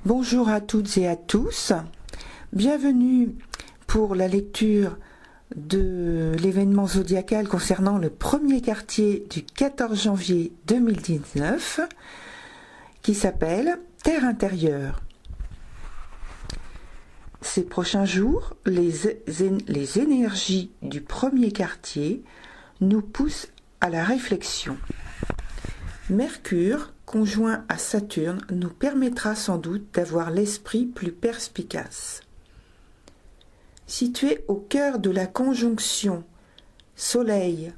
Bonjour à toutes et à tous, bienvenue pour la lecture de l'événement zodiacal concernant le premier quartier du 14 janvier 2019 qui s'appelle Terre intérieure. Ces prochains jours, les énergies du premier quartier nous poussent à la réflexion. Mercure, conjoint à Saturne, nous permettra sans doute d'avoir l'esprit plus perspicace. Situé au cœur de la conjonction Soleil,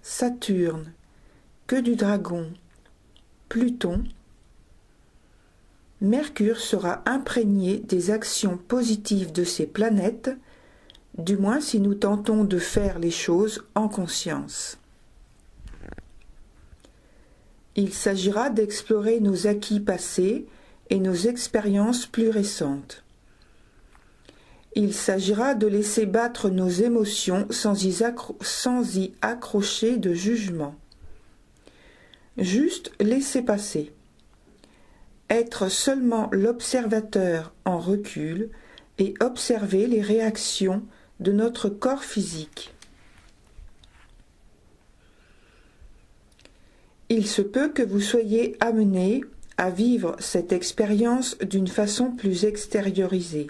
Saturne, queue du dragon, Pluton, Mercure sera imprégné des actions positives de ces planètes, du moins si nous tentons de faire les choses en conscience. Il s'agira d'explorer nos acquis passés et nos expériences plus récentes. Il s'agira de laisser battre nos émotions sans y accrocher de jugement. Juste laisser passer. Être seulement l'observateur en recul et observer les réactions de notre corps physique. Il se peut que vous soyez amené à vivre cette expérience d'une façon plus extériorisée.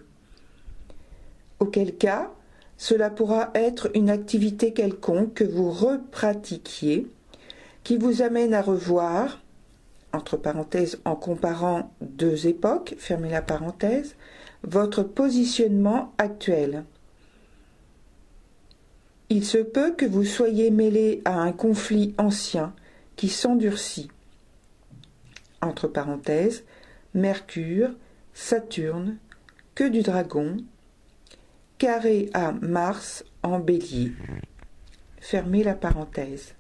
Auquel cas, cela pourra être une activité quelconque que vous repratiquiez, qui vous amène à revoir, entre parenthèses en comparant deux époques, fermez la parenthèse, votre positionnement actuel. Il se peut que vous soyez mêlé à un conflit ancien qui s'endurcit. Entre parenthèses, Mercure, Saturne, queue du dragon, carré à Mars en bélier. Fermez la parenthèse.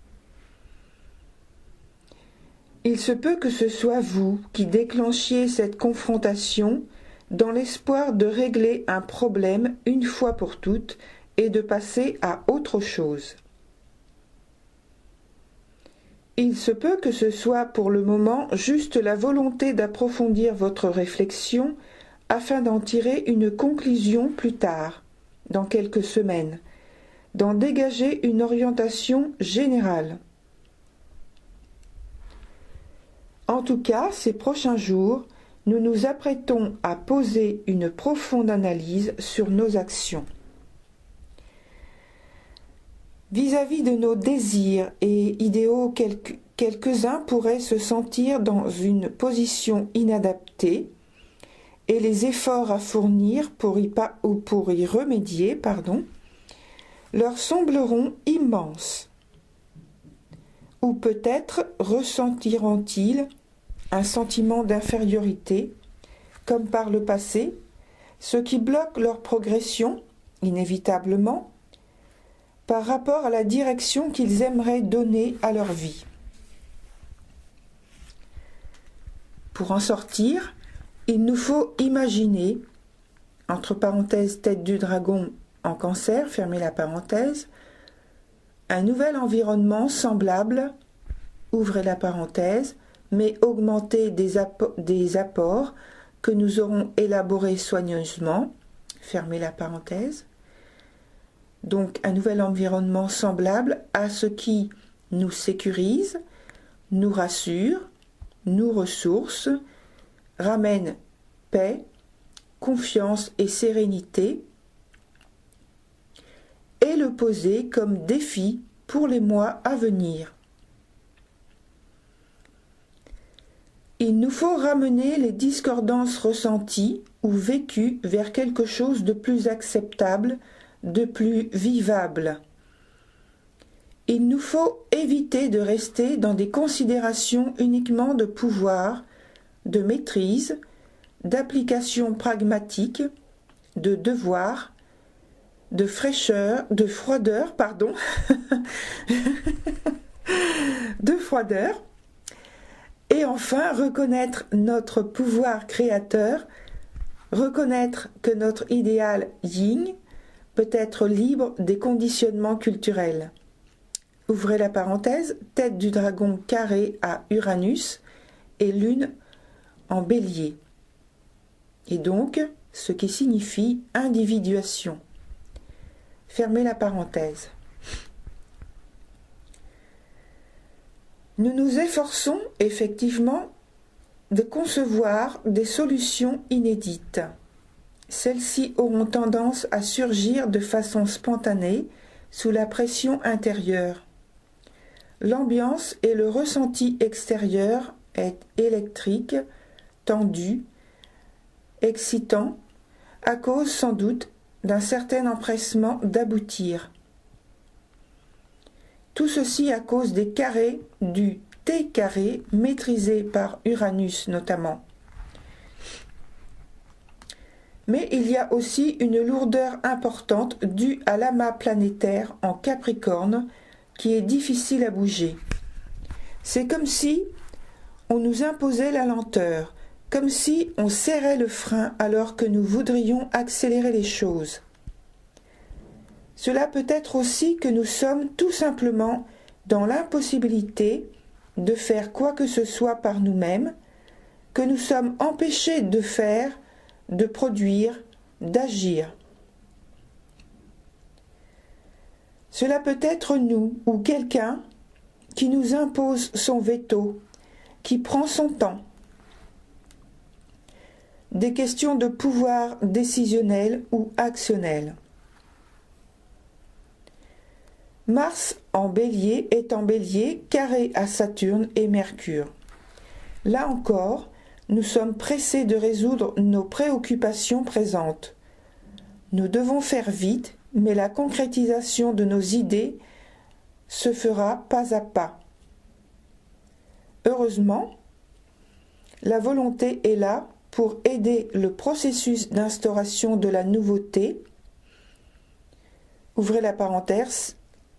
Il se peut que ce soit vous qui déclenchiez cette confrontation dans l'espoir de régler un problème une fois pour toutes et de passer à autre chose. Il se peut que ce soit pour le moment juste la volonté d'approfondir votre réflexion afin d'en tirer une conclusion plus tard, dans quelques semaines, d'en dégager une orientation générale. En tout cas, ces prochains jours, nous nous apprêtons à poser une profonde analyse sur nos actions. Vis-à-vis de nos désirs et idéaux, quelques-uns pourraient se sentir dans une position inadaptée et les efforts à fournir pour y remédier, leur sembleront immenses. Ou peut-être ressentiront-ils un sentiment d'infériorité, comme par le passé, ce qui bloque leur progression, inévitablement, par rapport à la direction qu'ils aimeraient donner à leur vie. Pour en sortir, il nous faut imaginer, entre parenthèses tête du dragon en Cancer, fermez la parenthèse, un nouvel environnement semblable, ouvrez la parenthèse, mais augmenté des apports que nous aurons élaborés soigneusement, fermez la parenthèse. Donc un nouvel environnement semblable à ce qui nous sécurise, nous rassure, nous ressource, ramène paix, confiance et sérénité, et le poser comme défi pour les mois à venir. Il nous faut ramener les discordances ressenties ou vécues vers quelque chose de plus acceptable, de plus vivable. Il nous faut éviter de rester dans des considérations uniquement de pouvoir, de maîtrise, d'application pragmatique, de devoir, de froideur, de froideur, et enfin reconnaître notre pouvoir créateur, reconnaître que notre idéal yin peut être libre des conditionnements culturels. Ouvrez la parenthèse, tête du dragon carré à Uranus et lune en bélier. et donc ce qui signifie individuation. Fermez la parenthèse. Nous nous efforçons effectivement de concevoir des solutions inédites. Celles-ci auront tendance à surgir de façon spontanée sous la pression intérieure. L'ambiance et le ressenti extérieur est électrique, tendu, excitant, à cause sans doute d'un certain empressement d'aboutir. Tout ceci à cause des carrés du T carré maîtrisé par Uranus notamment. Mais il y a aussi une lourdeur importante due à l'amas planétaire en Capricorne qui est difficile à bouger. C'est comme si on nous imposait la lenteur, comme si on serrait le frein alors que nous voudrions accélérer les choses. Cela peut être aussi que nous sommes tout simplement dans l'impossibilité de faire quoi que ce soit par nous-mêmes, que nous sommes empêchés de faire, de produire, d'agir. Cela peut être nous ou quelqu'un qui nous impose son veto, qui prend son temps. Des questions de pouvoir décisionnel ou actionnel. Mars en Bélier est en Bélier carré à Saturne et Mercure. Là encore, nous sommes pressés de résoudre nos préoccupations présentes. Nous devons faire vite, mais la concrétisation de nos idées se fera pas à pas. Heureusement, la volonté est là pour aider le processus d'instauration de la nouveauté. Ouvrez la parenthèse,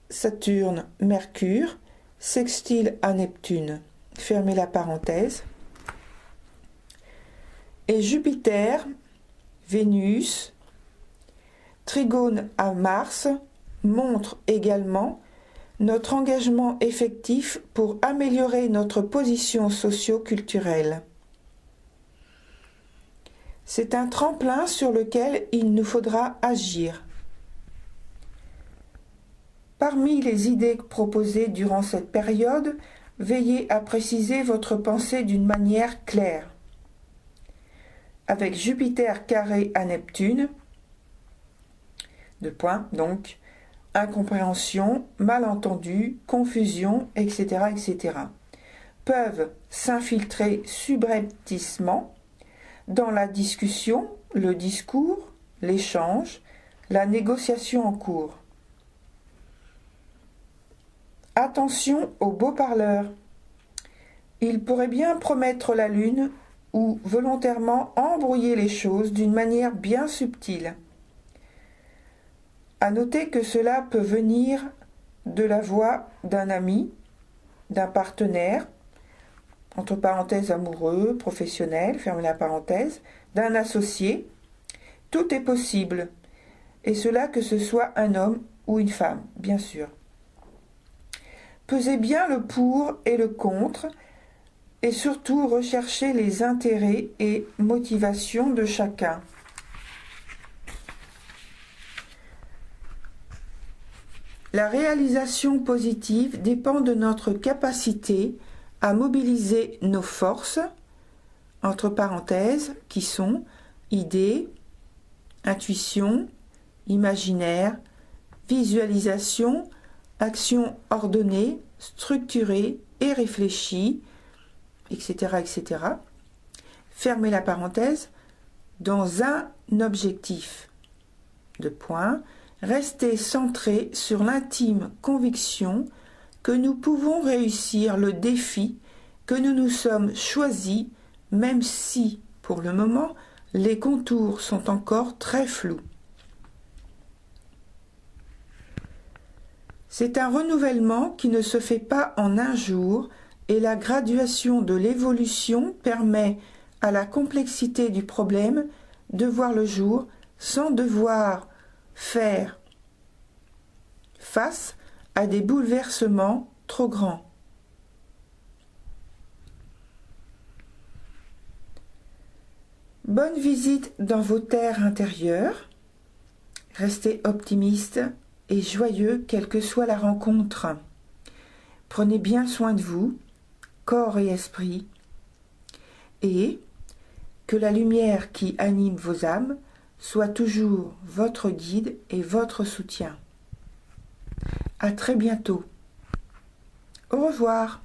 Saturne, Mercure, sextile à Neptune. Fermez la parenthèse. Et Jupiter, Vénus, trigone à Mars, montre également notre engagement effectif pour améliorer notre position socio-culturelle. C'est un tremplin sur lequel il nous faudra agir. Parmi les idées proposées durant cette période, veillez à préciser votre pensée d'une manière claire. Avec Jupiter carré à Neptune, donc, incompréhension, malentendu, confusion, etc., etc., peuvent s'infiltrer subrepticement dans la discussion, le discours, l'échange, la négociation en cours. Attention aux beaux parleurs. Ils pourraient bien promettre la lune ou volontairement embrouiller les choses d'une manière bien subtile. À noter que cela peut venir de la voix d'un ami, d'un partenaire, entre parenthèses amoureux, professionnel, fermez la parenthèse, d'un associé. Tout est possible, et cela que ce soit un homme ou une femme, bien sûr. Pesez bien le pour et le contre, et surtout recherchez les intérêts et motivations de chacun. La réalisation positive dépend de notre capacité à mobiliser nos forces, entre parenthèses, qui sont idées, intuition, imaginaire, visualisation, action ordonnée, structurée et réfléchie, etc., etc. Fermez la parenthèse, dans un objectif. Restez centré sur l'intime conviction que nous pouvons réussir le défi que nous nous sommes choisis, même si, pour le moment, les contours sont encore très flous. C'est un renouvellement qui ne se fait pas en un jour et la graduation de l'évolution permet à la complexité du problème de voir le jour sans devoir faire face à des bouleversements trop grands. Bonne visite dans vos terres intérieures. Restez optimiste et joyeux quelle que soit la rencontre. Prenez bien soin de vous, corps et esprit, et que la lumière qui anime vos âmes soit toujours votre guide et votre soutien. À très bientôt. Au revoir.